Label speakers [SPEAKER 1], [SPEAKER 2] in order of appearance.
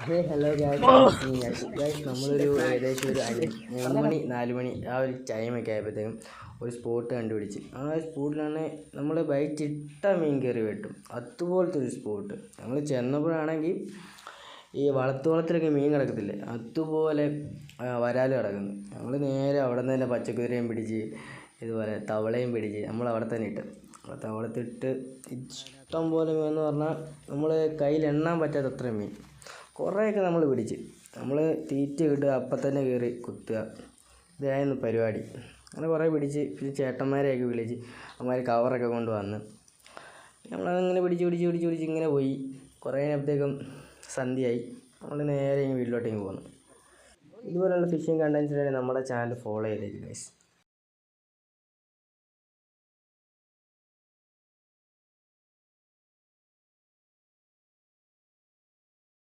[SPEAKER 1] Hello guys നമ്മളൊരു ഏകദേശം ഒരു 3 മണി 4 മണി ആ ഒരു ടൈമൊക്കെ ആയപ്പോഴത്തേക്കും ഒരു സ്പോട്ട് കണ്ടുപിടിച്ച്. ആ സ്പോട്ടിലാണ് നമ്മൾ ബൈറ്റിട്ട മീൻ കയറി വെട്ടും. അതുപോലത്തെ ഒരു സ്പോട്ട് നമ്മൾ ചെന്നപ്പോഴാണെങ്കിൽ ഈ വളത്തുവളത്തിലൊക്കെ മീൻ കിടക്കത്തില്ലേ, അതുപോലെ വരാൽ കിടക്കുന്നു. നമ്മൾ നേരെ അവിടെ നിന്ന് തന്നെ പച്ചക്കുതിരയും പിടിച്ച് ഇതുപോലെ തവളയും പിടിച്ച് നമ്മൾ അവിടെ തന്നെ ഇട്ട്. തവളത്തിട്ട് ഇഷ്ടം പോലെ മീൻ എന്ന് പറഞ്ഞാൽ നമ്മൾ കയ്യിൽ എണ്ണാൻ പറ്റാത്ത അത്രയും മീൻ കുറേയൊക്കെ നമ്മൾ പിടിച്ച്. നമ്മൾ തീറ്റ കിട്ടുക അപ്പം തന്നെ കയറി കുത്തുക, ഇതായിരുന്നു പരിപാടി. അങ്ങനെ കുറേ പിടിച്ച്. പിന്നെ ചേട്ടന്മാരെയൊക്കെ വിളിച്ച് അവന്മാർ കവറൊക്കെ കൊണ്ട് വന്ന് നമ്മളതങ്ങനെ പിടിച്ച് ഇങ്ങനെ പോയി. കുറേ നേരത്തേക്കും സന്ധ്യയായി. നമ്മൾ നേരെ വീട്ടിലോട്ടേക്ക് പോന്നു. ഇതുപോലുള്ള ഫിഷിംഗ് കണ്ടൻസിനായി നമ്മുടെ ചാനൽ ഫോളോ ചെയ്തേക്കും ഗൈസ്.